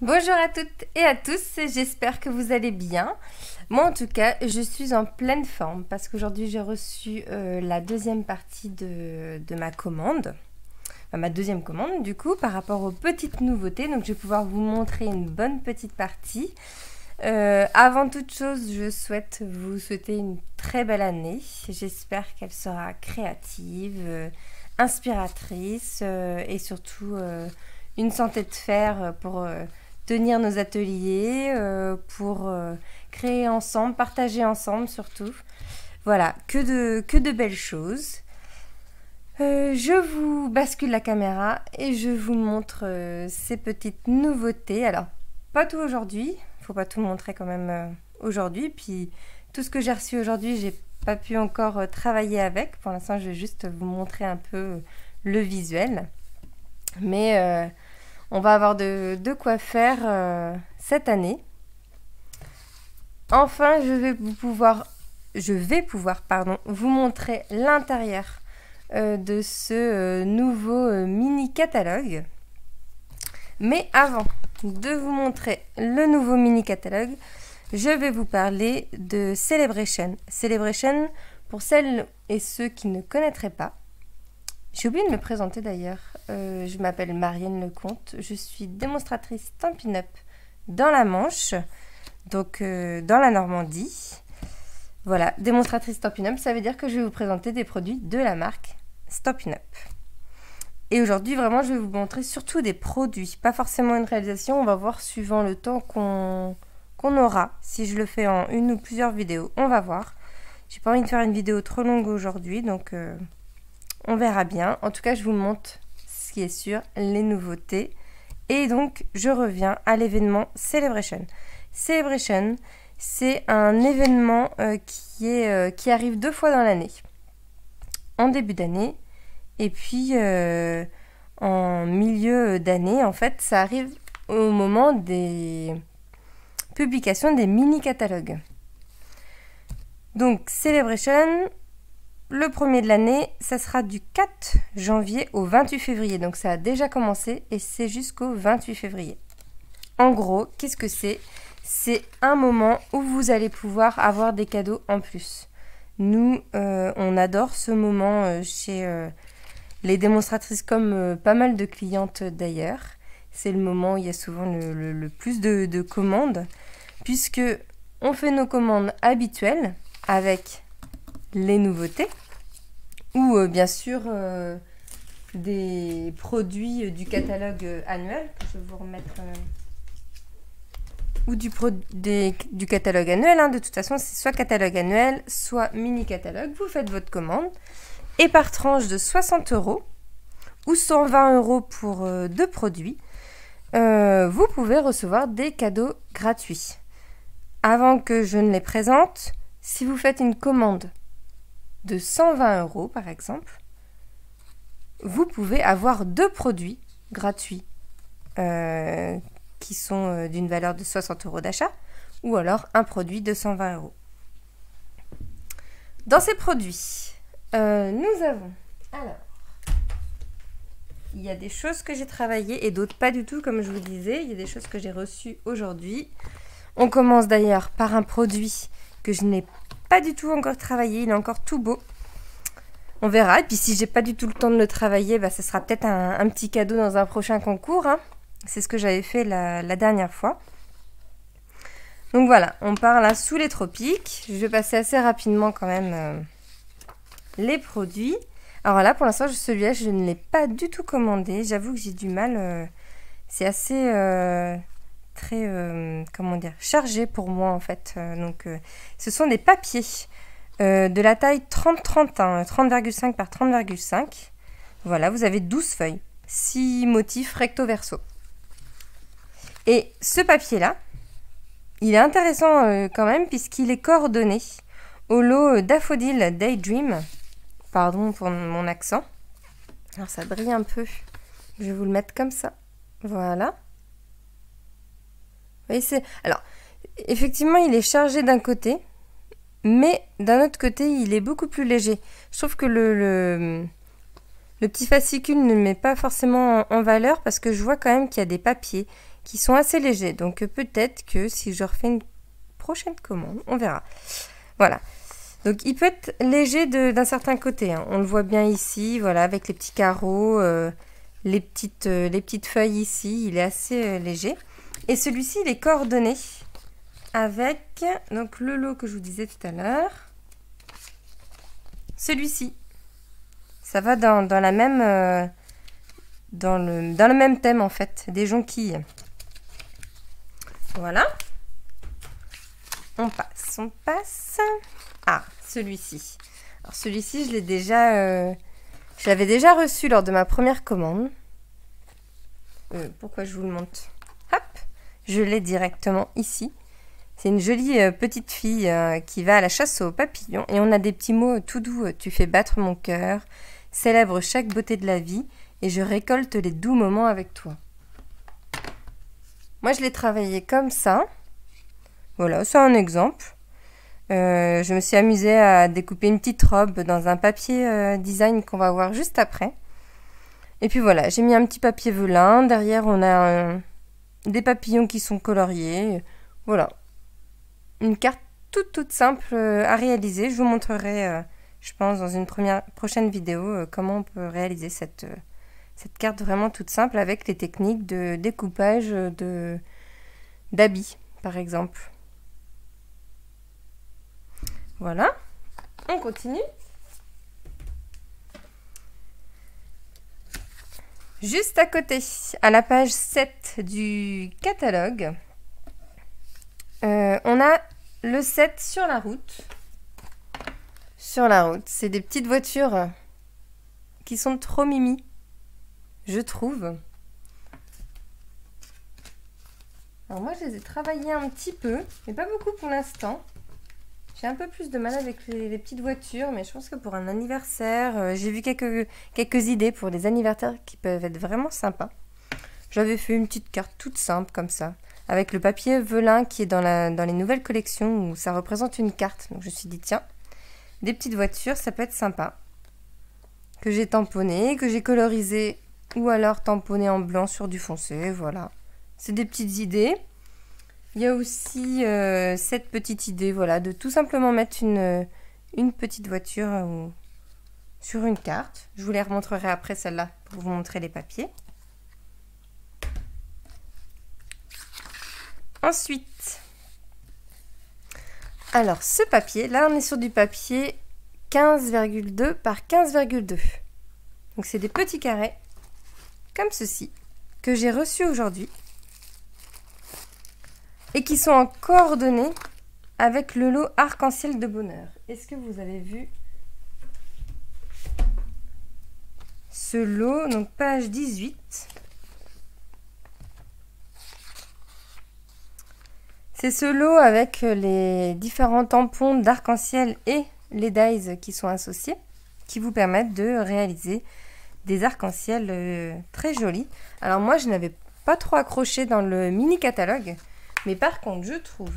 Bonjour à toutes et à tous, j'espère que vous allez bien. Moi en tout cas, je suis en pleine forme parce qu'aujourd'hui j'ai reçu la deuxième partie de ma commande. Enfin, ma deuxième commande du coup par rapport aux petites nouveautés. Donc je vais pouvoir vous montrer une bonne petite partie. Avant toute chose, je souhaite vous souhaiter une très belle année. J'espère qu'elle sera créative, inspiratrice et surtout une santé de fer pour tenir nos ateliers, pour créer ensemble, partager ensemble surtout. Voilà, que de belles choses. Je vous bascule la caméra et je vous montre ces petites nouveautés. Alors, pas tout aujourd'hui, faut pas tout montrer quand même aujourd'hui. Puis tout ce que j'ai reçu aujourd'hui, j'ai pas pu encore travailler avec. Pour l'instant, je vais juste vous montrer un peu le visuel. Mais on va avoir de quoi faire cette année. Enfin, je vais pouvoir vous montrer l'intérieur de ce nouveau mini catalogue. Mais avant de vous montrer le nouveau mini catalogue, je vais vous parler de Celebration. Celebration, pour celles et ceux qui ne connaîtraient pas, j'ai oublié de me présenter d'ailleurs. Je m'appelle Marianne Lecomte, je suis démonstratrice Stampin' Up dans la Manche, donc dans la Normandie. Voilà, démonstratrice Stampin' Up, ça veut dire que je vais vous présenter des produits de la marque Stampin' Up. Et aujourd'hui, vraiment, je vais vous montrer surtout des produits, pas forcément une réalisation. On va voir suivant le temps qu'on aura. Si je le fais en une ou plusieurs vidéos, on va voir. J'ai pas envie de faire une vidéo trop longue aujourd'hui, donc on verra bien. En tout cas, je vous montre ce qui est sûr, les nouveautés. Et donc, je reviens à l'événement Celebration. Celebration, c'est un événement qui arrive 2 fois dans l'année. En début d'année et puis en milieu d'année. En fait, ça arrive au moment des publications des mini-catalogues. Donc, Celebration, le premier de l'année, ça sera du 4 janvier au 28 février. Donc, ça a déjà commencé et c'est jusqu'au 28 février. En gros, qu'est-ce que c'est ? C'est un moment où vous allez pouvoir avoir des cadeaux en plus. Nous, on adore ce moment chez les démonstratrices comme pas mal de clientes d'ailleurs. C'est le moment où il y a souvent le plus de commandes, puisque on fait nos commandes habituelles avec les nouveautés, ou bien sûr des produits du catalogue annuel. Je vais vous remettre... ou du catalogue annuel, hein. De toute façon, c'est soit catalogue annuel, soit mini-catalogue. Vous faites votre commande. Et par tranche de 60 € ou 120 € pour 2 produits, vous pouvez recevoir des cadeaux gratuits. Avant que je ne les présente, si vous faites une commande de 120 € par exemple, vous pouvez avoir 2 produits gratuits qui sont d'une valeur de 60 € d'achat, ou alors un produit de 120 €. Dans ces produits, nous avons, alors, il y a des choses que j'ai travaillées et d'autres pas du tout, comme je vous disais. Il y a des choses que j'ai reçues aujourd'hui. On commence d'ailleurs par un produit que je n'ai pas du tout encore travaillé. Il est encore tout beau. On verra. Et puis si j'ai pas du tout le temps de le travailler, bah, ce sera peut-être un petit cadeau dans un prochain concours, hein. C'est ce que j'avais fait la dernière fois. Donc voilà, on part là sous les tropiques. Je vais passer assez rapidement quand même les produits. Alors là, pour l'instant, celui-là, je ne l'ai pas du tout commandé. J'avoue que j'ai du mal. C'est assez très, comment dire, chargé pour moi en fait. Donc, ce sont des papiers de la taille 30-30, hein, 30,5 par 30,5. Voilà, vous avez 12 feuilles, 6 motifs recto verso. Et ce papier-là, il est intéressant quand même puisqu'il est coordonné au lot Daffodil Daydream. Pardon pour mon accent. Alors ça brille un peu. Je vais vous le mettre comme ça. Voilà. Vous voyez, alors, effectivement, il est chargé d'un côté, mais d'un autre côté, il est beaucoup plus léger. Je trouve que Le petit fascicule ne le met pas forcément en valeur parce que je vois quand même qu'il y a des papiers qui sont assez légers. Donc peut-être que si je refais une prochaine commande, on verra. Voilà. Donc il peut être léger d'un certain côté, hein. On le voit bien ici, voilà, avec les petits carreaux, les petites feuilles ici, il est assez léger. Et celui-ci, il est coordonné avec donc le lot que je vous disais tout à l'heure. Celui-ci. Ça va dans la même dans le même thème en fait, des jonquilles. Voilà. On passe. Ah, celui-ci. Alors celui-ci, je l'avais déjà reçu lors de ma première commande. Pourquoi je vous le montre? Hop, je l'ai directement ici. C'est une jolie petite fille qui va à la chasse aux papillons. Et on a des petits mots tout doux. Tu fais battre mon cœur, célèbre chaque beauté de la vie et je récolte les doux moments avec toi. Moi, je l'ai travaillé comme ça. Voilà, c'est un exemple. Je me suis amusée à découper une petite robe dans un papier design qu'on va voir juste après. Et puis voilà, j'ai mis un petit papier velin. Derrière, on a des papillons qui sont coloriés. Voilà. Une carte toute simple à réaliser. Je vous montrerai, je pense, dans une prochaine vidéo, comment on peut réaliser cette carte vraiment toute simple avec les techniques de découpage d'habits, par exemple. Voilà, on continue. Juste à côté, à la page 7 du catalogue, on a le set sur la route. Sur la route, c'est des petites voitures qui sont trop mimi, je trouve. Alors moi, je les ai travaillées un petit peu, mais pas beaucoup pour l'instant. J'ai un peu plus de mal avec les petites voitures, mais je pense que pour un anniversaire, j'ai vu quelques idées pour des anniversaires qui peuvent être vraiment sympas. J'avais fait une petite carte toute simple comme ça, avec le papier velin qui est dans les nouvelles collections où ça représente une carte. Donc je me suis dit, tiens, des petites voitures, ça peut être sympa. Que j'ai tamponné, que j'ai colorisé ou alors tamponné en blanc sur du foncé, voilà. C'est des petites idées. Il y a aussi cette petite idée, voilà, de tout simplement mettre une petite voiture sur une carte. Je vous les remontrerai après celle-là pour vous montrer les papiers. Ensuite, alors ce papier, là on est sur du papier 15,2 par 15,2. Donc c'est des petits carrés comme ceci que j'ai reçus aujourd'hui. Et qui sont en coordonnées avec le lot arc-en-ciel de bonheur. Est-ce que vous avez vu ce lot? Donc page 18. C'est ce lot avec les différents tampons d'arc-en-ciel et les dies qui sont associés, qui vous permettent de réaliser des arc-en-ciel très jolis. Alors moi, je n'avais pas trop accroché dans le mini catalogue. Mais par contre, je trouve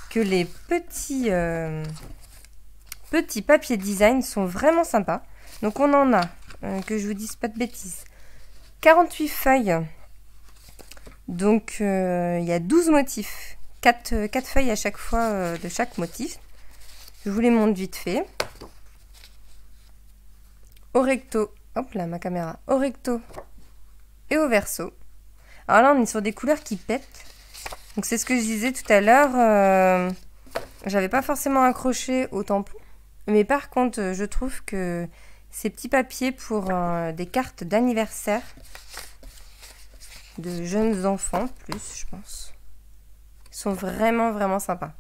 que les petits papiers design sont vraiment sympas. Donc on en a, que je vous dise pas de bêtises, 48 feuilles. Donc il y a 12 motifs, 4 feuilles à chaque fois de chaque motif. Je vous les montre vite fait. Au recto, hop là ma caméra, au recto et au verso. Alors là on est sur des couleurs qui pètent. Donc c'est ce que je disais tout à l'heure, j'avais pas forcément accroché au tampon, mais par contre je trouve que ces petits papiers pour des cartes d'anniversaire de jeunes enfants, plus je pense, sont vraiment sympas.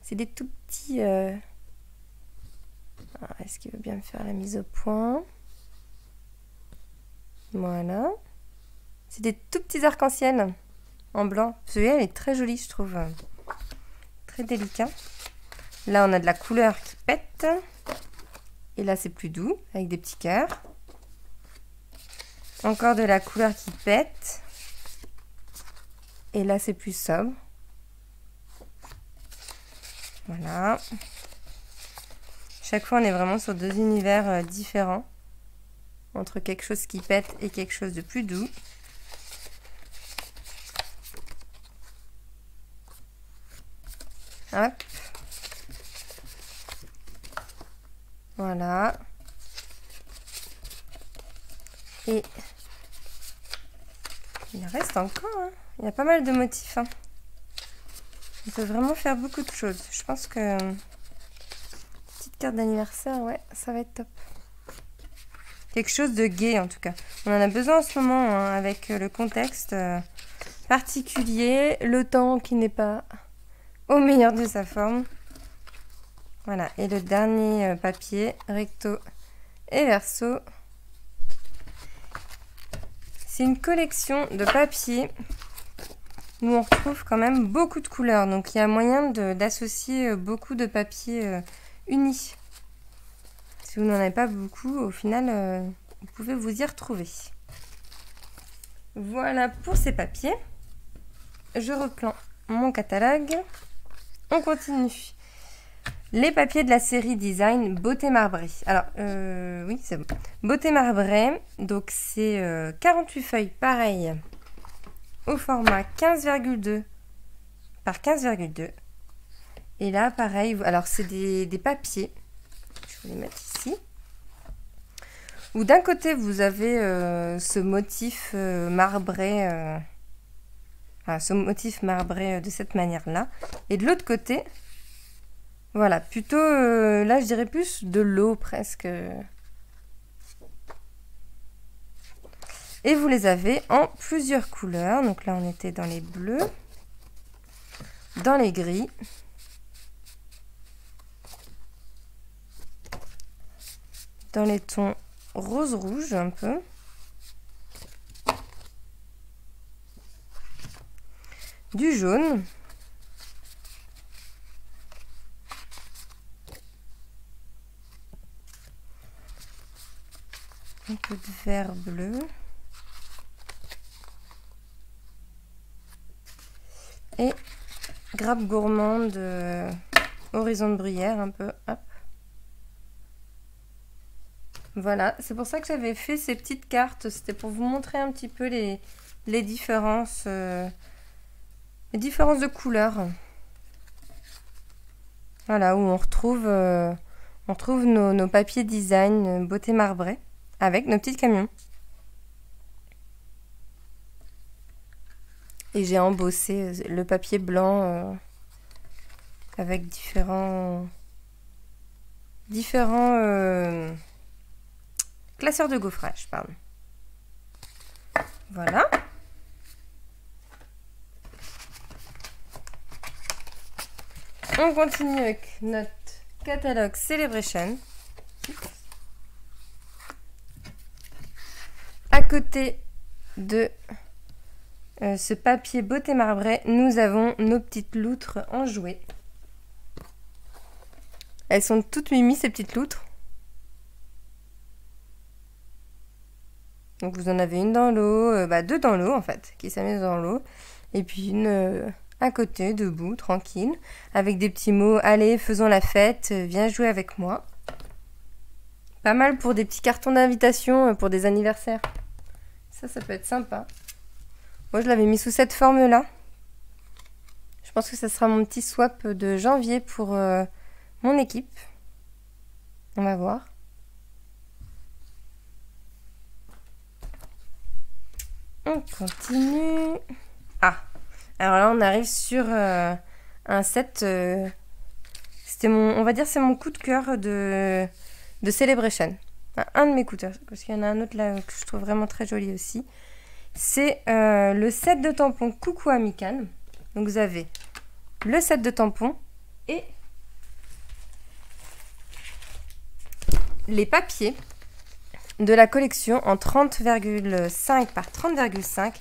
C'est des tout petits... Est-ce qu'il veut bien me faire la mise au point? Voilà. C'est des tout petits arcs-en-ciel en blanc. Celui-là, il est très joli, je trouve. Très délicat. Là, on a de la couleur qui pète. Et là, c'est plus doux, avec des petits cœurs. Encore de la couleur qui pète. Et là, c'est plus sobre. Voilà. Chaque fois, on est vraiment sur deux univers différents. entre quelque chose qui pète et quelque chose de plus doux. Hop. Voilà. Et il reste encore, hein. Il y a pas mal de motifs, hein. On peut vraiment faire beaucoup de choses. Je pense que petite carte d'anniversaire, ouais, ça va être top. Quelque chose de gai en tout cas. On en a besoin en ce moment, hein, avec le contexte particulier, le temps qui n'est pas au meilleur de sa forme. Voilà, et le dernier papier, recto et verso. C'est une collection de papiers où on retrouve quand même beaucoup de couleurs. Donc il y a moyen d'associer beaucoup de papiers unis. Si vous n'en avez pas beaucoup, au final, vous pouvez vous y retrouver. Voilà pour ces papiers. Je reprends mon catalogue. On continue. Les papiers de la série Design Beauté Marbrée. Alors, oui, c'est bon. Beauté Marbrée, donc c'est 48 feuilles, pareil, au format 15,2 par 15,2. Et là, pareil, alors c'est des papiers. Je vais les mettre ici. Où d'un côté, vous avez ce motif marbré, de cette manière-là. Et de l'autre côté, voilà, plutôt, là, je dirais plus de l'eau presque. Et vous les avez en plusieurs couleurs. Donc là, on était dans les bleus, dans les gris, dans les tons rose-rouge un peu, du jaune, un peu de vert bleu, et grappe gourmande, horizon de bruyère un peu, hop. Voilà, c'est pour ça que j'avais fait ces petites cartes, c'était pour vous montrer un petit peu les différences, de couleurs. Voilà, où on retrouve nos papiers design beauté marbrée avec nos petits camions. Et j'ai embossé le papier blanc avec différents classeurs de gaufrage, pardon. Voilà. On continue avec notre catalogue Celebration. À côté de ce papier beauté marbrée, nous avons nos petites loutres en jouet. Elles sont toutes mimi, ces petites loutres. Donc vous en avez une dans l'eau, deux dans l'eau en fait, qui s'amusent dans l'eau. Et puis une à côté, debout, tranquille, avec des petits mots. Allez, faisons la fête, viens jouer avec moi. Pas mal pour des petits cartons d'invitation, pour des anniversaires. Ça peut être sympa. Moi, je l'avais mis sous cette forme-là. Je pense que ça sera mon petit swap de janvier pour mon équipe. On va voir. On continue. Ah, alors là, on arrive sur un set. C'était on va dire, c'est mon coup de cœur de Celebration. Un de mes coups de cœur, parce qu'il y en a un autre là que je trouve vraiment très joli aussi. C'est le set de tampons Coucou Amical. Donc vous avez le set de tampons et les papiers de la collection en 30,5 par 30,5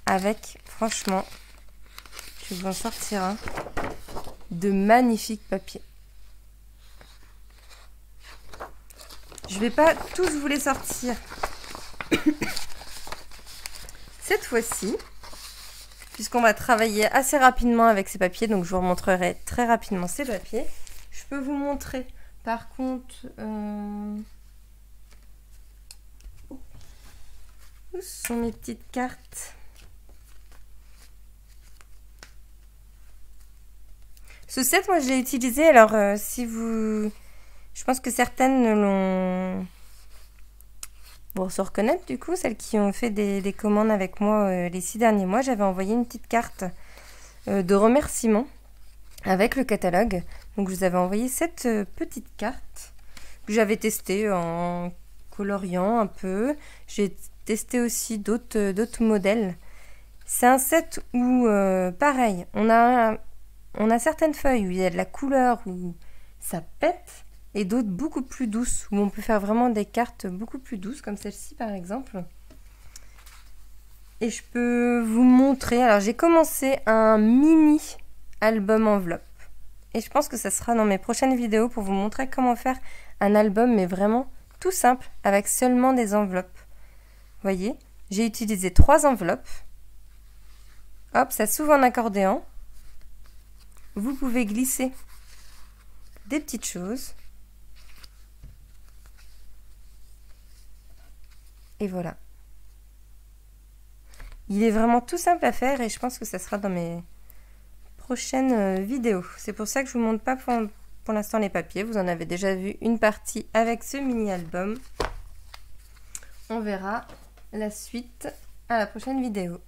avec, franchement, je vais vous en sortir un, de magnifiques papiers. Je vais pas tous vous les sortir cette fois-ci, puisqu'on va travailler assez rapidement avec ces papiers, donc je vous remontrerai très rapidement ces papiers. Je peux vous montrer par contre Où sont mes petites cartes? Ce set, moi, je l'ai utilisé. Alors, si vous... Je pense que certaines l'ont... Bon, se reconnaître, du coup, celles qui ont fait des commandes avec moi les 6 derniers mois, j'avais envoyé une petite carte de remerciement avec le catalogue. Donc, je vous avais envoyé cette petite carte que j'avais testée en coloriant un peu. J'ai testé aussi d'autres modèles. C'est un set où, pareil, on a certaines feuilles où il y a de la couleur, où ça pète, et d'autres beaucoup plus douces, où on peut faire vraiment des cartes beaucoup plus douces, comme celle-ci par exemple. Et je peux vous montrer, alors j'ai commencé un mini album enveloppe. Et je pense que ça sera dans mes prochaines vidéos pour vous montrer comment faire un album, mais vraiment tout simple, avec seulement des enveloppes. Vous voyez, j'ai utilisé 3 enveloppes. Hop, ça s'ouvre en accordéon. Vous pouvez glisser des petites choses. Et voilà. Il est vraiment tout simple à faire et je pense que ça sera dans mes prochaines vidéos. C'est pour ça que je ne vous montre pas pour l'instant les papiers. Vous en avez déjà vu une partie avec ce mini-album. On verra la suite à la prochaine vidéo.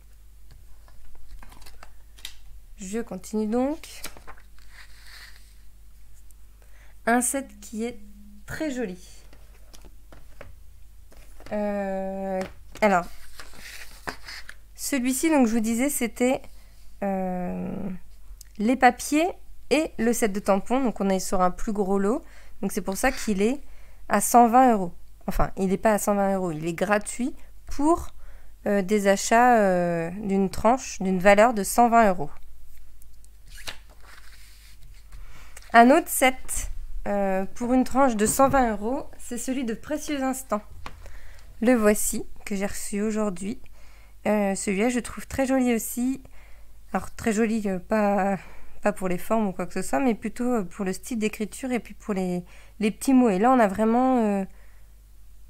Je continue donc. Un set qui est très joli. Alors, celui-ci, donc je vous disais, c'était les papiers et le set de tampons. Donc on est sur un plus gros lot. Donc c'est pour ça qu'il est à 120 €. Enfin, il n'est pas à 120 €. Il est gratuit pour des achats d'une tranche, d'une valeur de 120 €. Un autre set pour une tranche de 120 €, c'est celui de Précieux Instants. Le voici, que j'ai reçu aujourd'hui. Celui-là, je trouve très joli aussi. Alors, très joli, pas pour les formes ou quoi que ce soit, mais plutôt pour le style d'écriture et puis pour les petits mots. Et là, on a vraiment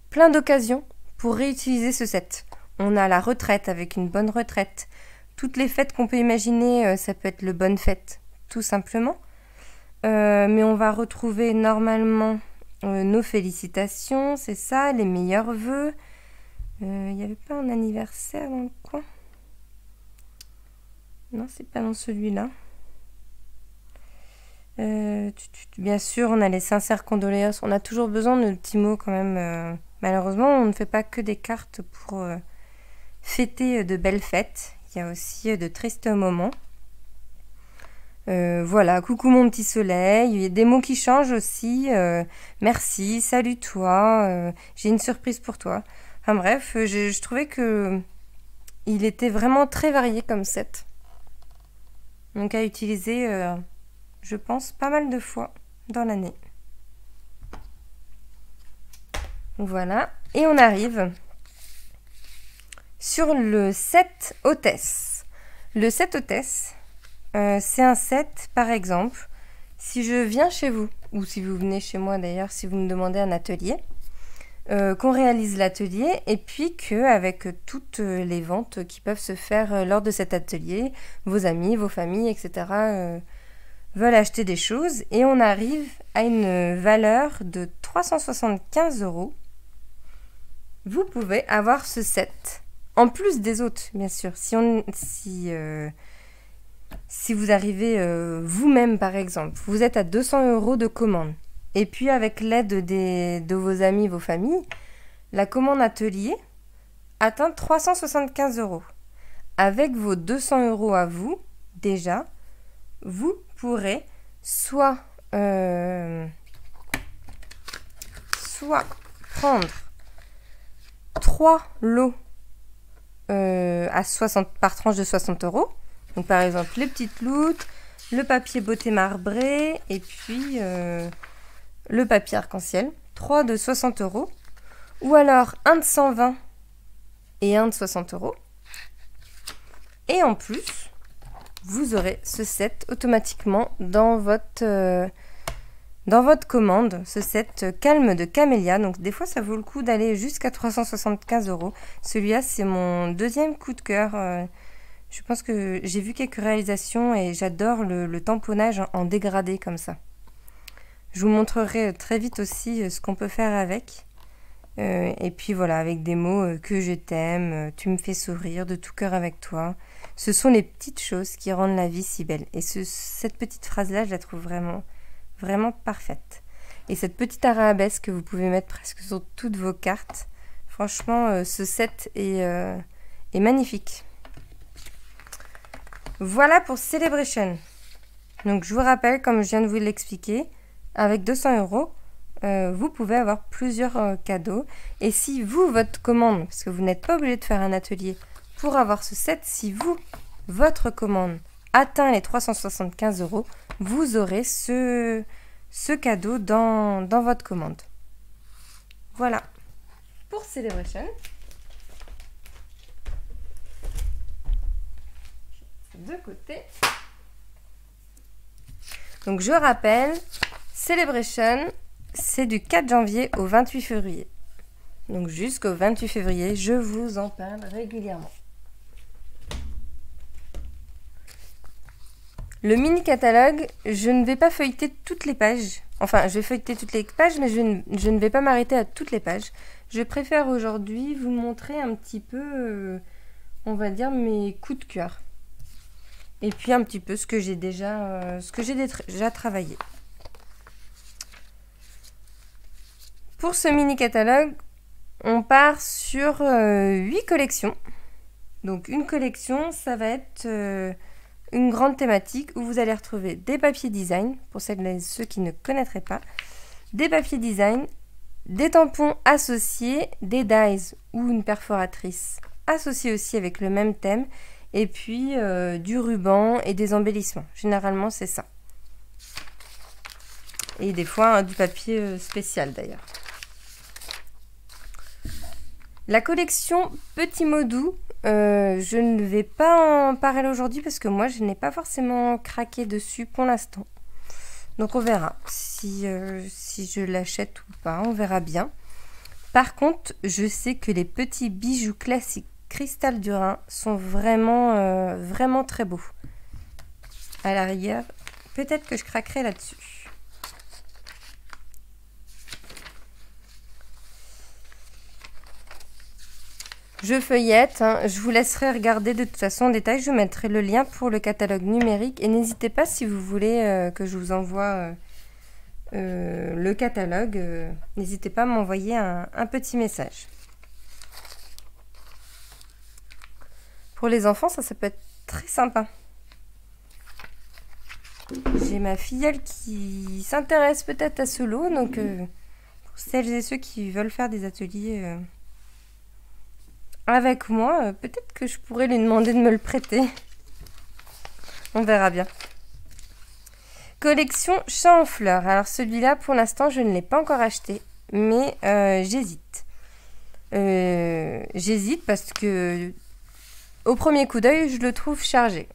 plein d'occasions pour réutiliser ce set. On a la retraite avec une bonne retraite. Toutes les fêtes qu'on peut imaginer, ça peut être le bonne fête, tout simplement. Mais on va retrouver normalement nos félicitations, c'est ça, les meilleurs vœux. Il n'y avait pas un anniversaire dans le coin? Non, c'est pas dans celui-là. Bien sûr, on a les sincères condoléances. On a toujours besoin de petits mots quand même. Malheureusement, on ne fait pas que des cartes pour fêter de belles fêtes. Il y a aussi de tristes moments. Voilà, coucou mon petit soleil. Il y a des mots qui changent aussi. Merci, salut toi. J'ai une surprise pour toi. Enfin bref, je trouvais que il était vraiment très varié comme set. Donc à utiliser, je pense, pas mal de fois dans l'année. Voilà. Et on arrive sur le set hôtesse. Le set hôtesse, c'est un set, par exemple, si je viens chez vous, ou si vous venez chez moi d'ailleurs, si vous me demandez un atelier, qu'on réalise l'atelier et puis qu'avec toutes les ventes qui peuvent se faire lors de cet atelier, vos amis, vos familles, etc. Veulent acheter des choses et on arrive à une valeur de 375 €. Vous pouvez avoir ce set, en plus des autres, bien sûr. Si vous arrivez vous-même, par exemple, vous êtes à 200 € de commande. Et puis, avec l'aide de vos amis, vos familles, la commande atelier atteint 375 €. Avec vos 200 € à vous, déjà, vous pourrez soit prendre 3 lots par tranche de 60 €. Donc, par exemple, les petites loutres, le papier beauté marbré et puis le papier arc-en-ciel. 3 de 60 €. Ou alors un de 120 et un de 60 €. Et en plus, vous aurez ce set automatiquement dans dans votre commande ce set Calme de Camélia. Donc des fois ça vaut le coup d'aller jusqu'à 375 €. Celui-là c'est mon deuxième coup de cœur. Je pense que j'ai vu quelques réalisations et j'adore le tamponnage en dégradé comme ça. Je vous montrerai très vite aussi ce qu'on peut faire avec. Et puis voilà, avec des mots que je t'aime, tu me fais sourire, de tout cœur avec toi. Ce sont les petites choses qui rendent la vie si belle. Et cette petite phrase-là, je la trouve vraiment, vraiment parfaite. Et cette petite arabesque que vous pouvez mettre presque sur toutes vos cartes. Franchement, ce set est magnifique. Voilà pour Celebration. Donc je vous rappelle, comme je viens de vous l'expliquer, avec 200 €, vous pouvez avoir plusieurs cadeaux. Et si vous, votre commande, parce que vous n'êtes pas obligé de faire un atelier pour avoir ce set, si votre commande atteint les 375 €, vous aurez ce cadeau dans votre commande. Voilà pour Celebration. De côté. Donc je rappelle, Celebration, c'est du 4 janvier au 28 février. Donc jusqu'au 28 février, je vous en parle régulièrement. Le mini catalogue, je ne vais pas feuilleter toutes les pages. Enfin, je vais feuilleter toutes les pages, mais je ne vais pas m'arrêter à toutes les pages. Je préfère aujourd'hui vous montrer un petit peu, on va dire, mes coups de cœur. Et puis un petit peu ce que j'ai déjà travaillé. Pour ce mini catalogue, on part sur 8 collections. Donc une collection, ça va être une grande thématique où vous allez retrouver des papiers design, pour celles et ceux qui ne connaîtraient pas, des papiers design, des tampons associés, des dies ou une perforatrice associée aussi avec le même thème, et puis du ruban et des embellissements. Généralement, c'est ça. Et des fois, du papier spécial d'ailleurs. La collection Petit Mot Doux, je ne vais pas en parler aujourd'hui parce que moi, je n'ai pas forcément craqué dessus pour l'instant. Donc, on verra si je l'achète ou pas. On verra bien. Par contre, je sais que les petits bijoux classiques Cristal du Rhin sont vraiment, vraiment très beaux. À la rigueur, peut-être que je craquerai là-dessus. Je feuillette, hein. Je vous laisserai regarder de toute façon en détail. Je vous mettrai le lien pour le catalogue numérique. Et n'hésitez pas si vous voulez que je vous envoie le catalogue. N'hésitez pas à m'envoyer un petit message. Pour les enfants, ça peut être très sympa. J'ai ma filleule qui s'intéresse peut-être à ce lot. Donc, pour celles et ceux qui veulent faire des ateliers avec moi, peut-être que je pourrais lui demander de me le prêter. On verra bien. Collection Champs en fleurs. Alors celui-là, pour l'instant, je ne l'ai pas encore acheté. Mais j'hésite. J'hésite parce que au premier coup d'œil, je le trouve chargé.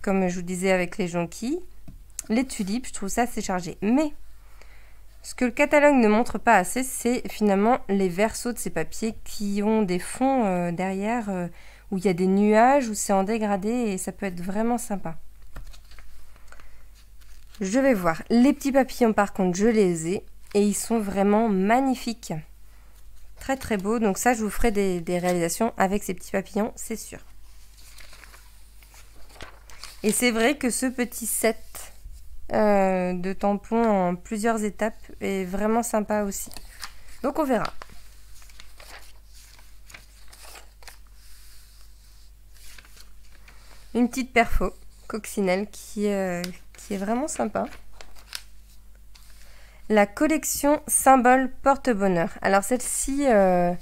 Comme je vous disais avec les jonquilles, les tulipes, je trouve ça assez chargé. Mais ce que le catalogue ne montre pas assez, c'est finalement les versos de ces papiers qui ont des fonds derrière où il y a des nuages, où c'est en dégradé et ça peut être vraiment sympa. Je vais voir. Les petits papillons, par contre, je les ai et ils sont vraiment magnifiques. Très très beau, donc ça je vous ferai des réalisations avec ces petits papillons, c'est sûr. Et c'est vrai que ce petit set de tampons en plusieurs étapes est vraiment sympa aussi. Donc on verra. Une petite perfo coccinelle qui est vraiment sympa. La collection Symbole Porte-Bonheur. Alors celle-ci, je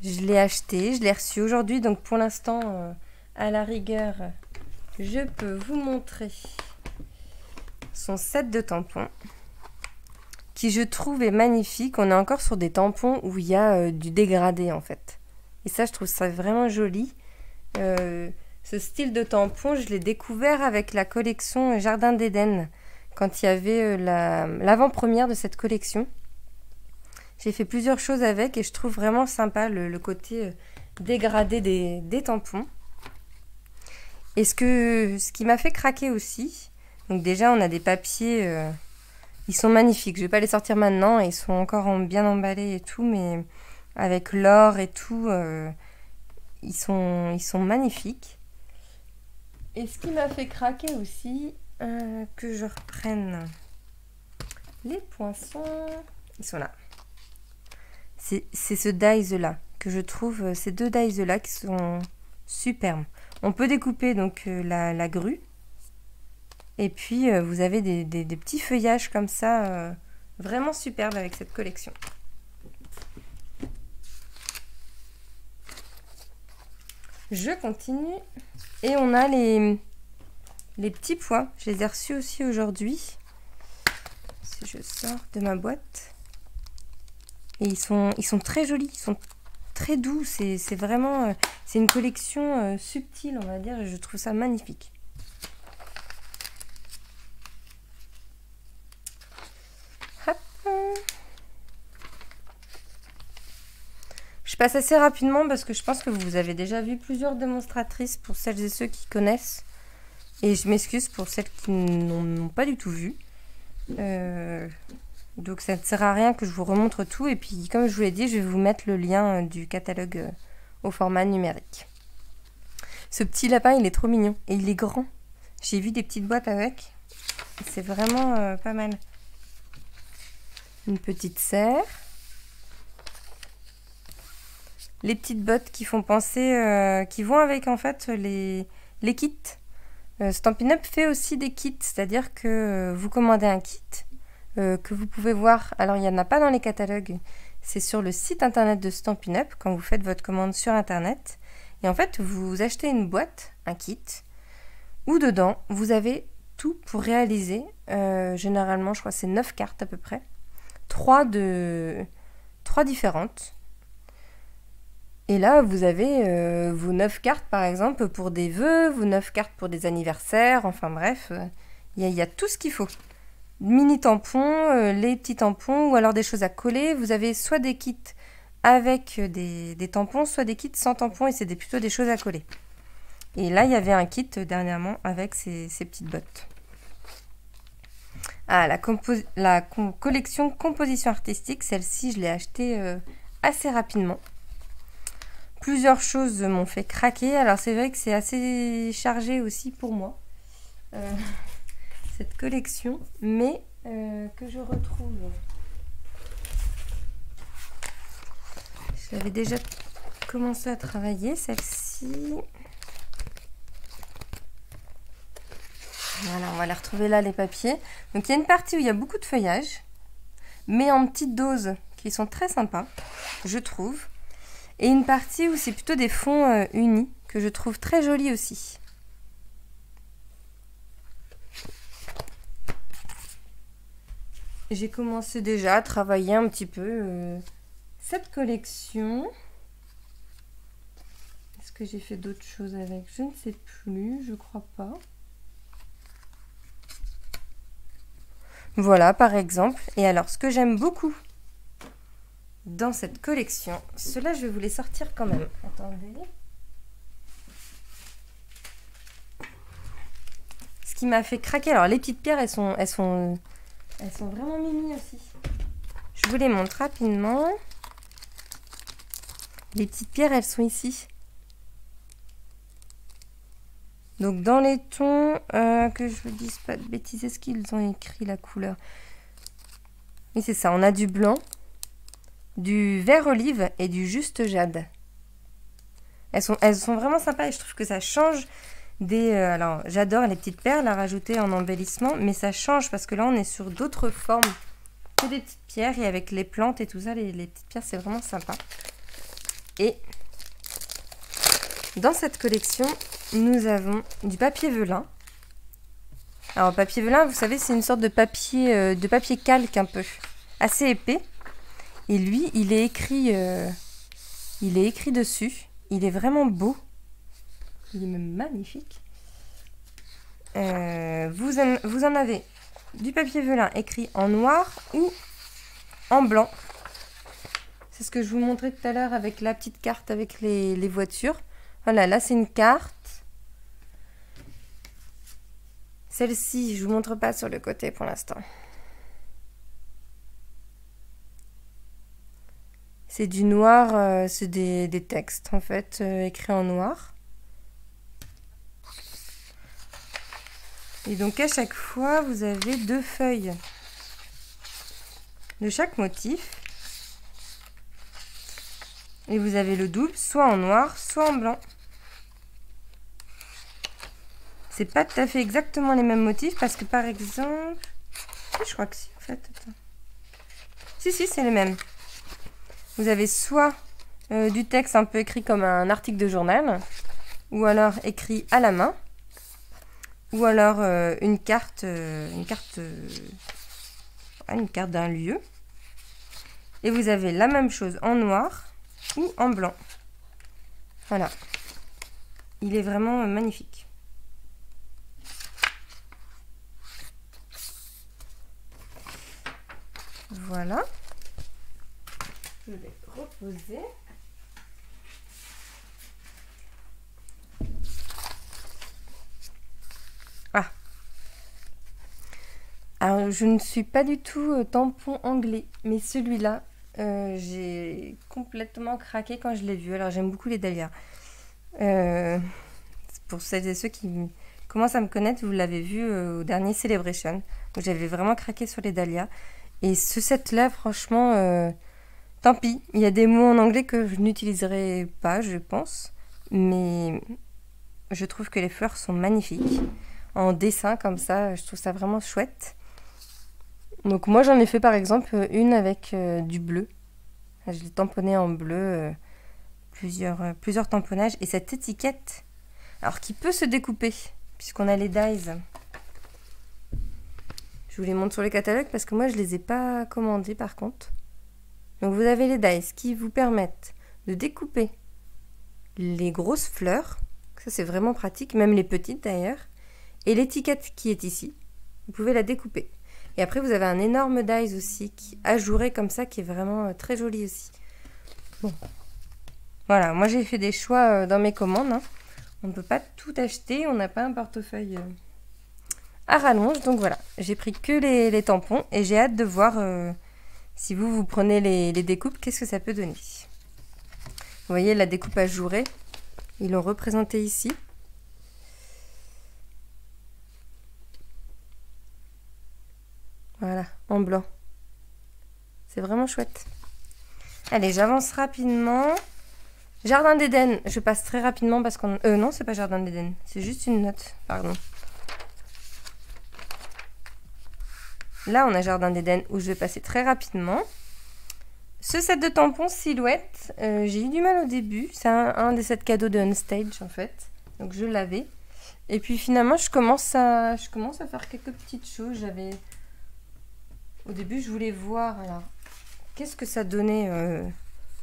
l'ai achetée, je l'ai reçue aujourd'hui. Donc pour l'instant, à la rigueur, je peux vous montrer son set de tampons. Qui je trouve est magnifique. On est encore sur des tampons où il y a du dégradé en fait. Et ça, je trouve ça vraiment joli. Ce style de tampon, je l'ai découvert avec la collection Jardin d'Éden quand il y avait l'avant-première de cette collection. J'ai fait plusieurs choses avec et je trouve vraiment sympa le côté dégradé des tampons. Et ce qui m'a fait craquer aussi, donc déjà on a des papiers, ils sont magnifiques. Je vais pas les sortir maintenant, ils sont encore bien emballés et tout, mais avec l'or et tout, ils sont magnifiques. Et ce qui m'a fait craquer aussi, que je reprenne les poinçons, ils sont là. C'est ce dies là que je trouve, ces deux dies là qui sont superbes. On peut découper donc la grue. Et puis vous avez des petits feuillages comme ça, vraiment superbes avec cette collection. Je continue. Et on a les petits pois. Je les ai reçus aussi aujourd'hui. Si je sors de ma boîte. Et ils sont très jolis. Ils sont très doux. C'est vraiment... c'est une collection subtile, on va dire. Et je trouve ça magnifique. Hop. Je passe assez rapidement parce que je pense que vous avez déjà vu plusieurs démonstratrices pour celles et ceux qui connaissent. Et je m'excuse pour celles qui n'ont pas du tout vu. Donc ça ne sert à rien que je vous remontre tout. Et puis comme je vous l'ai dit, je vais vous mettre le lien du catalogue au format numérique. Ce petit lapin, il est trop mignon. Et il est grand. J'ai vu des petites boîtes avec. C'est vraiment pas mal. Une petite serre. Les petites bottes qui font penser, qui vont avec en fait les kits. Stampin' Up fait aussi des kits, c'est-à-dire que vous commandez un kit que vous pouvez voir. Alors il n'y en a pas dans les catalogues, c'est sur le site internet de Stampin' Up quand vous faites votre commande sur internet. Et en fait vous achetez une boîte, un kit, où dedans vous avez tout pour réaliser. Généralement je crois que c'est 9 cartes à peu près. 3 différentes. Et là, vous avez vos 9 cartes, par exemple, pour des vœux, vos 9 cartes pour des anniversaires, enfin bref, il y a tout ce qu'il faut. Mini tampons, les petits tampons, ou alors des choses à coller. Vous avez soit des kits avec des tampons, soit des kits sans tampons, et c'est plutôt des choses à coller. Et là, il y avait un kit dernièrement avec ces petites bottes. Ah, la collection composition artistique, celle-ci, je l'ai achetée assez rapidement. Plusieurs choses m'ont fait craquer. Alors c'est vrai que c'est assez chargé aussi pour moi, cette collection, mais que je retrouve. J'avais déjà commencé à travailler celle-ci. Voilà, on va les retrouver là, les papiers. Donc il y a une partie où il y a beaucoup de feuillages, mais en petites doses qui sont très sympas, je trouve. Et une partie où c'est plutôt des fonds unis, que je trouve très jolis aussi. J'ai commencé déjà à travailler un petit peu cette collection. Est-ce que j'ai fait d'autres choses avec? Je ne sais plus, je crois pas. Voilà, par exemple. Et alors, ce que j'aime beaucoup dans cette collection, ceux-là, je vais vous les sortir quand même. Attendez. Ce qui m'a fait craquer, alors les petites pierres, elles sont vraiment mimi aussi. Je vous les montre rapidement. Les petites pierres, elles sont ici. Donc dans les tons, que je vous dise pas de bêtises, est-ce qu'ils ont écrit la couleur? Oui, c'est ça, on a du blanc, du vert olive et du juste jade. Elles sont vraiment sympas et je trouve que ça change des... alors, j'adore les petites perles à rajouter en embellissement, mais ça change parce que là, on est sur d'autres formes que des petites pierres. Et avec les plantes et tout ça, les petites pierres, c'est vraiment sympa. Et dans cette collection, nous avons du papier velin. Alors, papier velin, vous savez, c'est une sorte de papier calque un peu, assez épais. Et lui, il est écrit dessus. Il est vraiment beau. Il est même magnifique. Vous en avez du papier velin écrit en noir ou en blanc. C'est ce que je vous montrais tout à l'heure avec la petite carte avec les voitures. Voilà, là c'est une carte. Celle-ci, je ne vous montre pas sur le côté pour l'instant. C'est du noir, c'est des textes en fait écrits en noir. Et donc à chaque fois, vous avez 2 feuilles de chaque motif. Et vous avez le double, soit en noir, soit en blanc. C'est pas tout à fait exactement les mêmes motifs parce que par exemple... Je crois que si, en fait. Attends. Si, c'est les mêmes. Vous avez soit du texte un peu écrit comme un article de journal, ou alors écrit à la main, ou alors une carte d'un lieu. Et vous avez la même chose en noir ou en blanc. Voilà. Il est vraiment magnifique. Voilà. Je vais reposer. Ah. Alors, je ne suis pas du tout tampon anglais, mais celui-là, j'ai complètement craqué quand je l'ai vu. Alors, j'aime beaucoup les dahlias. Pour celles et ceux qui commencent à me connaître, vous l'avez vu au dernier Celebration, où j'avais vraiment craqué sur les dahlias. Et ce set-là, franchement, tant pis. Il y a des mots en anglais que je n'utiliserai pas, je pense. Mais je trouve que les fleurs sont magnifiques. En dessin, comme ça, je trouve ça vraiment chouette. Donc moi, j'en ai fait par exemple une avec du bleu. Je l'ai tamponné en bleu, plusieurs tamponnages. Et cette étiquette, alors qui peut se découper, puisqu'on a les dies. Je vous les montre sur le catalogue parce que moi, je ne les ai pas commandés par contre. Donc vous avez les dies qui vous permettent de découper les grosses fleurs. Ça, c'est vraiment pratique, même les petites d'ailleurs. Et l'étiquette qui est ici, vous pouvez la découper. Et après, vous avez un énorme dies aussi, ajouré comme ça, qui est vraiment très joli aussi. Bon. Voilà, moi j'ai fait des choix dans mes commandes. Hein. On ne peut pas tout acheter, on n'a pas un portefeuille à rallonge. Donc voilà, j'ai pris que les tampons et j'ai hâte de voir si vous prenez les découpes, qu'est-ce que ça peut donner. Vous voyez la découpe ajourée, ils l'ont représenté ici. Voilà, en blanc. C'est vraiment chouette. Allez, j'avance rapidement. Jardin d'Éden, je passe très rapidement parce qu'on... non, c'est pas Jardin d'Éden, c'est juste une note, pardon. Là, on a Jardin d'Éden où je vais passer très rapidement. Ce set de tampons silhouette, j'ai eu du mal au début. C'est un des sets cadeaux de Unstage en fait. Donc je l'avais. Et puis finalement, je commence à faire quelques petites choses. Au début, je voulais voir, alors, qu'est-ce que ça donnait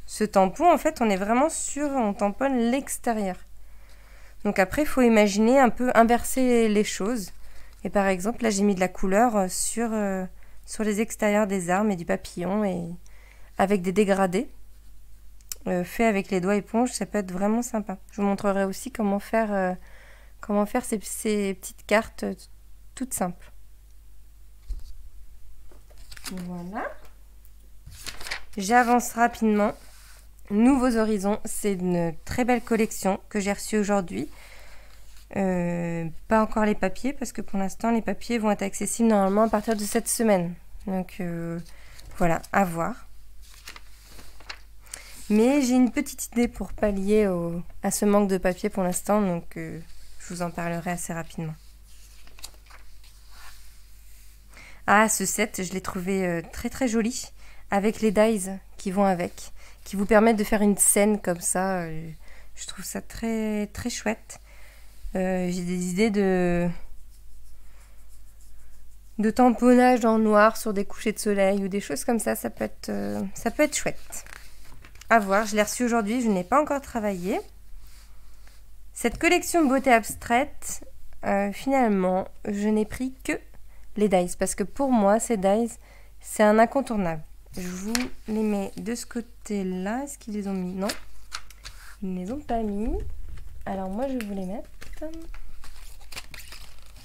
ce tampon. En fait, on est vraiment sur, on tamponne l'extérieur. Donc après, il faut imaginer un peu inverser les choses. Et par exemple, là, j'ai mis de la couleur sur les extérieurs des arbres et du papillon, et avec des dégradés. Fait avec les doigts éponges, ça peut être vraiment sympa. Je vous montrerai aussi comment faire ces petites cartes toutes simples. Voilà. J'avance rapidement. Nouveaux Horizons, c'est une très belle collection que j'ai reçue aujourd'hui. Pas encore les papiers parce que pour l'instant les papiers vont être accessibles normalement à partir de cette semaine. Donc voilà, à voir. Mais j'ai une petite idée pour pallier à ce manque de papier pour l'instant, donc je vous en parlerai assez rapidement. Ah, ce set, je l'ai trouvé très très joli, avec les dies qui vont avec, qui vous permettent de faire une scène comme ça. Je trouve ça très très chouette. J'ai des idées de tamponnage en noir sur des couchers de soleil ou des choses comme ça. Ça peut être chouette. À voir, je l'ai reçu aujourd'hui, je n'ai pas encore travaillé. Cette collection beauté abstraite, finalement, je n'ai pris que les dies. Parce que pour moi, ces dies, c'est un incontournable. Je vous les mets de ce côté-là. Est-ce qu'ils les ont mis? Non. Ils ne les ont pas mis. Alors moi, je vais vous les mettre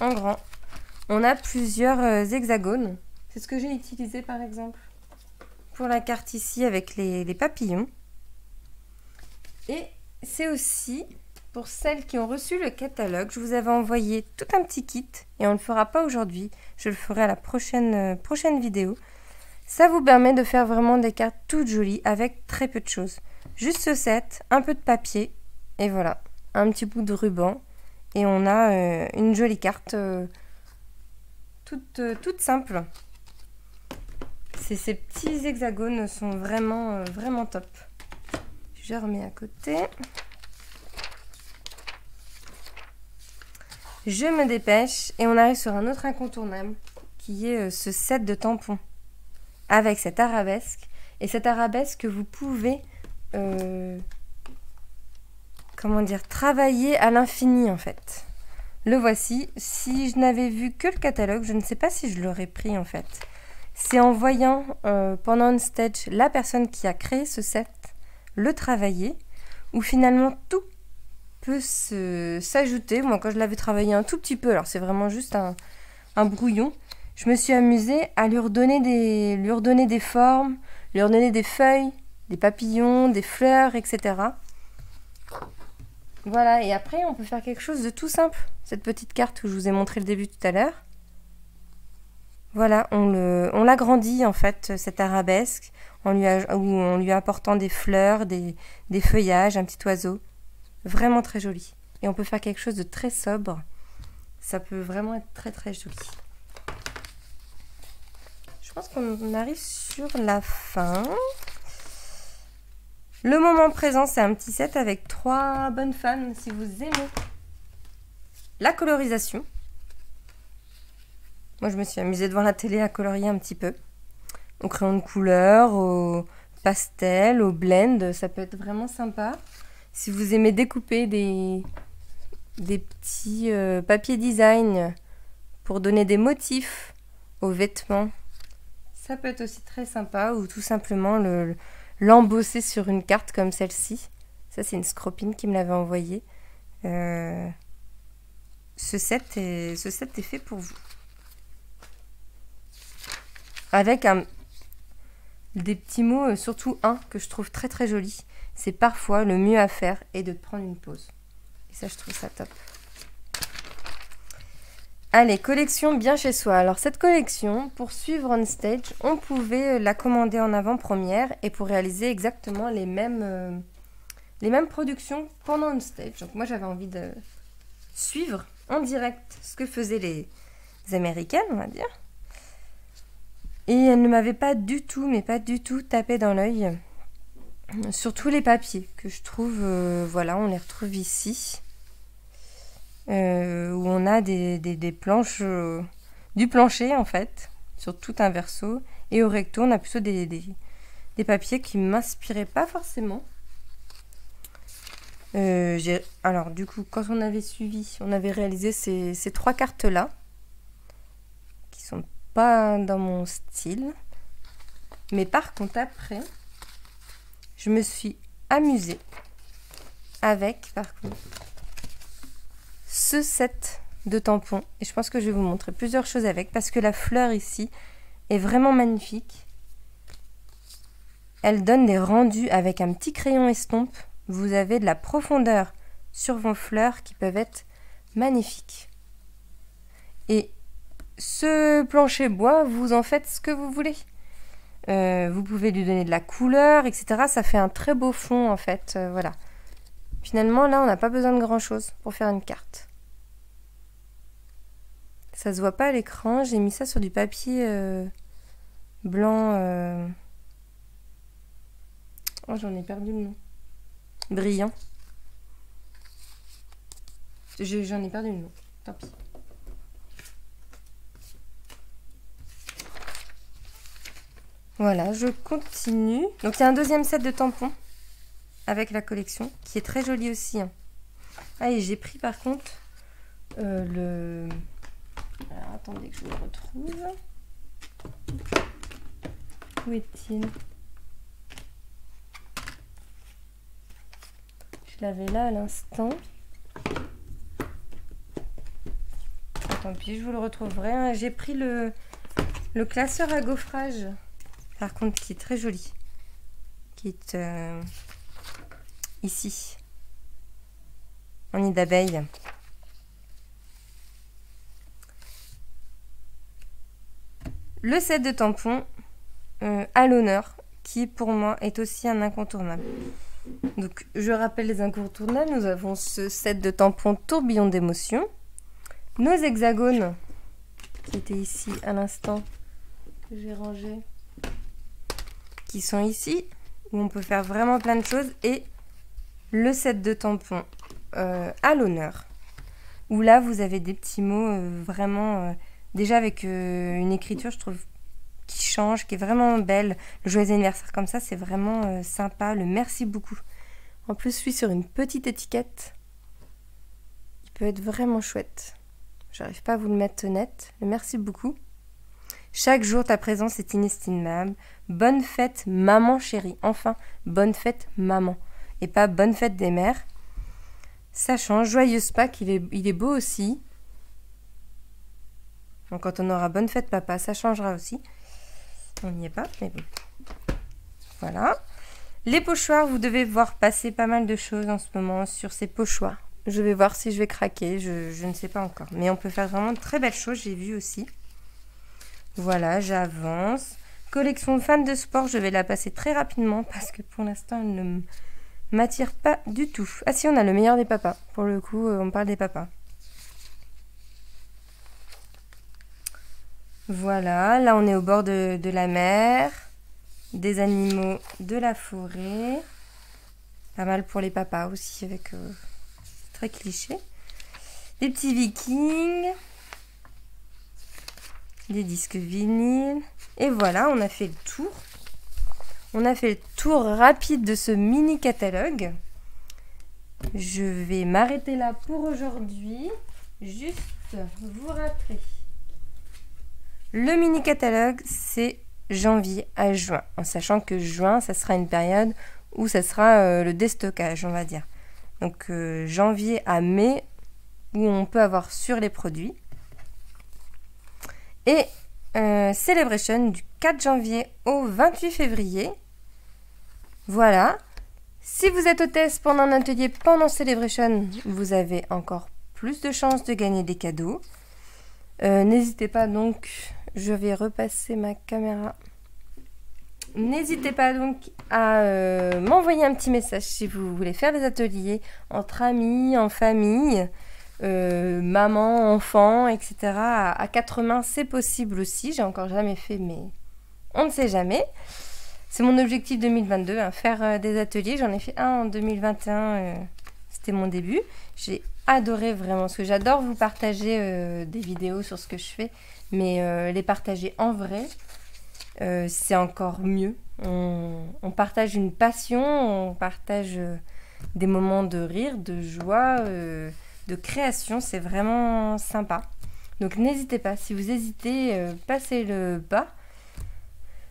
en grand. On a plusieurs hexagones. C'est ce que j'ai utilisé par exemple pour la carte ici avec les papillons. Et c'est aussi pour celles qui ont reçu le catalogue. Je vous avais envoyé tout un petit kit et on ne le fera pas aujourd'hui. Je le ferai à la prochaine vidéo. Ça vous permet de faire vraiment des cartes toutes jolies avec très peu de choses. Juste ce set, un peu de papier et voilà, un petit bout de ruban. Et on a une jolie carte toute simple. Ces petits hexagones sont vraiment, vraiment top. Je remets à côté. Je me dépêche et on arrive sur un autre incontournable qui est ce set de tampons avec cette arabesque. Et cette arabesque que vous pouvez comment dire, travailler à l'infini en fait. Le voici. Si je n'avais vu que le catalogue, je ne sais pas si je l'aurais pris en fait. C'est en voyant pendant une stage la personne qui a créé ce set le travailler, où finalement tout peut s'ajouter. Moi quand je l'avais travaillé un tout petit peu, alors c'est vraiment juste un brouillon, je me suis amusée à lui redonner des formes, lui redonner des feuilles, des papillons, des fleurs, etc. Voilà, et après on peut faire quelque chose de tout simple. Cette petite carte que je vous ai montré le début tout à l'heure. Voilà, on l'agrandit en fait, cette arabesque, en lui apportant des fleurs, des feuillages, un petit oiseau. Vraiment très joli. Et on peut faire quelque chose de très sobre. Ça peut vraiment être très très joli. Je pense qu'on arrive sur la fin. Le moment présent, c'est un petit set avec 3 bonnes femmes. Si vous aimez la colorisation. Moi, je me suis amusée devant la télé à colorier un petit peu. Au crayon de couleur, au pastel, au blend. Ça peut être vraiment sympa. Si vous aimez découper des petits papiers design pour donner des motifs aux vêtements, ça peut être aussi très sympa. Ou tout simplement l'embosser sur une carte comme celle-ci. Ça, c'est une scropine qui me l'avait envoyé. Ce set est fait pour vous. Avec des petits mots, surtout un que je trouve très très joli. C'est parfois le mieux à faire est de prendre une pause. Et ça, je trouve ça top. Allez, collection bien chez soi. Alors cette collection, pour suivre on stage, on pouvait la commander en avant-première et pour réaliser exactement les mêmes productions pendant on stage. Donc moi j'avais envie de suivre en direct ce que faisaient les Américaines, on va dire. Et elle ne m'avait pas du tout, mais pas du tout tapé dans l'œil. Surtout les papiers que je trouve, voilà, on les retrouve ici. Où on a des planches, du plancher en fait, sur tout un verso. Et au recto, on a plutôt des papiers qui ne m'inspiraient pas forcément. Alors du coup, quand on avait suivi, on avait réalisé ces 3 cartes-là, qui sont pas dans mon style. Mais par contre, après, je me suis amusée avec, par contre, ce set de tampons. Et je pense que je vais vous montrer plusieurs choses avec, parce que la fleur ici est vraiment magnifique. Elle donne des rendus avec un petit crayon estompe. Vous avez de la profondeur sur vos fleurs qui peuvent être magnifiques. Et ce plancher bois, vous en faites ce que vous voulez. Vous pouvez lui donner de la couleur, etc. Ça fait un très beau fond en fait. Voilà. Finalement, là, on n'a pas besoin de grand chose pour faire une carte. Ça se voit pas à l'écran. J'ai mis ça sur du papier blanc. Oh, j'en ai perdu le nom. Brillant. J'en ai perdu le nom. Tant pis. Voilà, je continue. Donc, il y a un deuxième set de tampons avec la collection qui est très joli aussi. Ah, et j'ai pris par contre le... Alors, attendez que je le retrouve. Où est-il? Je l'avais là à l'instant. Tant pis, je vous le retrouverai. J'ai pris le classeur à gaufrage, par contre, qui est très joli. Qui est ici, en nid d'abeille. Le set de tampons à l'honneur, qui pour moi est aussi un incontournable. Donc, je rappelle les incontournables. Nous avons ce set de tampons tourbillon d'émotion. Nos hexagones, qui étaient ici à l'instant, que j'ai rangés, qui sont ici, où on peut faire vraiment plein de choses. Et le set de tampons à l'honneur, où là, vous avez des petits mots vraiment... déjà avec une écriture, je trouve, qui change, qui est vraiment belle. Le joyeux anniversaire comme ça, c'est vraiment sympa. Le merci beaucoup. En plus, je suis sur une petite étiquette. Il peut être vraiment chouette. J'arrive pas à vous le mettre net. Le merci beaucoup. Chaque jour, ta présence est inestimable. Bonne fête, maman chérie. Enfin, bonne fête, maman. Et pas bonne fête des mères. Ça change. Joyeuse Pâques, il est beau aussi. Donc, quand on aura bonne fête papa, ça changera aussi. On n'y est pas, mais bon. Voilà. Les pochoirs, vous devez voir passer pas mal de choses en ce moment sur ces pochoirs. Je vais voir si je vais craquer, je ne sais pas encore. Mais on peut faire vraiment de très belles choses, j'ai vu aussi. Voilà, j'avance. Collection fans de sport, je vais la passer très rapidement parce que pour l'instant, elle ne m'attire pas du tout. Ah si, on a le meilleur des papas. Pour le coup, on parle des papas. Voilà, là on est au bord de la mer, des animaux de la forêt, pas mal pour les papas aussi avec très cliché, des petits vikings, des disques vinyles, et voilà, on a fait le tour. On a fait le tour rapide de ce mini catalogue. Je vais m'arrêter là pour aujourd'hui, juste vous rappeler. Le mini catalogue, c'est janvier à juin, en sachant que juin, ça sera une période où ça sera le déstockage, on va dire. Donc janvier à mai, où on peut avoir sur les produits. Et Celebration du 4 janvier au 28 février. Voilà. Si vous êtes hôtesse pendant un atelier pendant Celebration, vous avez encore plus de chances de gagner des cadeaux. N'hésitez pas donc... Je vais repasser ma caméra. N'hésitez pas donc à m'envoyer un petit message si vous voulez faire des ateliers entre amis, en famille, maman, enfant, etc. À 4 mains, c'est possible aussi. J'ai encore jamais fait, mais on ne sait jamais. C'est mon objectif 2022, hein, faire des ateliers. J'en ai fait un en 2021, c'était mon début. J'ai adoré vraiment, parce que j'adore vous partager des vidéos sur ce que je fais. Mais les partager en vrai, c'est encore mieux. On partage une passion, on partage des moments de rire, de joie, de création. C'est vraiment sympa. Donc n'hésitez pas, si vous hésitez, passez le pas.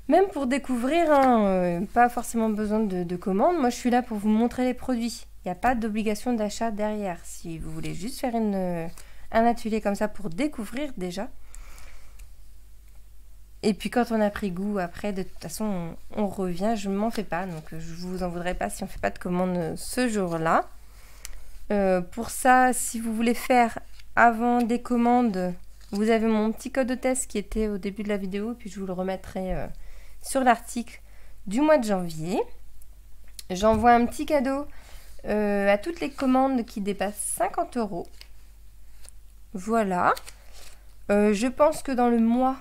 Même pour découvrir, hein, pas forcément besoin de commandes. Moi, je suis là pour vous montrer les produits. Il n'y a pas d'obligation d'achat derrière. Si vous voulez juste faire un atelier comme ça pour découvrir déjà. Et puis quand on a pris goût, après, de toute façon, on revient, je ne m'en fais pas. Donc je ne vous en voudrais pas si on ne fait pas de commande ce jour-là. Pour ça, si vous voulez faire avant des commandes, vous avez mon petit code de test qui était au début de la vidéo. Puis je vous le remettrai sur l'article du mois de janvier. J'envoie un petit cadeau à toutes les commandes qui dépassent 50 €. Voilà. Je pense que dans le mois...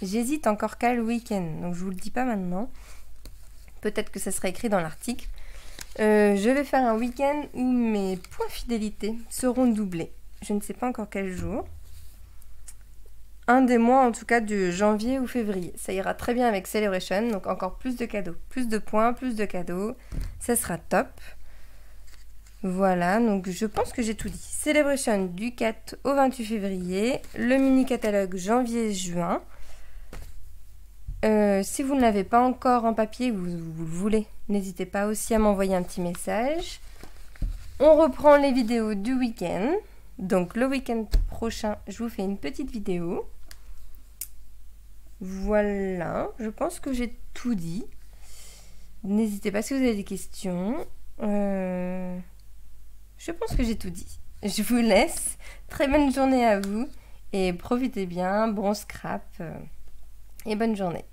J'hésite encore qu'à le week-end, donc je vous le dis pas maintenant. Peut-être que ça sera écrit dans l'article. Je vais faire un week-end où mes points fidélité seront doublés. Je ne sais pas encore quel jour. Un des mois en tout cas de janvier ou février. Ça ira très bien avec Celebration, donc encore plus de cadeaux. Plus de points, plus de cadeaux. Ça sera top. Voilà, donc je pense que j'ai tout dit. Celebration du 4 au 28 février, le mini-catalogue janvier-juin. Si vous ne l'avez pas encore en papier, vous le voulez, n'hésitez pas aussi à m'envoyer un petit message. On reprend les vidéos du week-end. Donc le week-end prochain, je vous fais une petite vidéo. Voilà, je pense que j'ai tout dit. N'hésitez pas si vous avez des questions. Je pense que j'ai tout dit. Je vous laisse. Très bonne journée à vous. Et profitez bien. Bon scrap. Et bonne journée.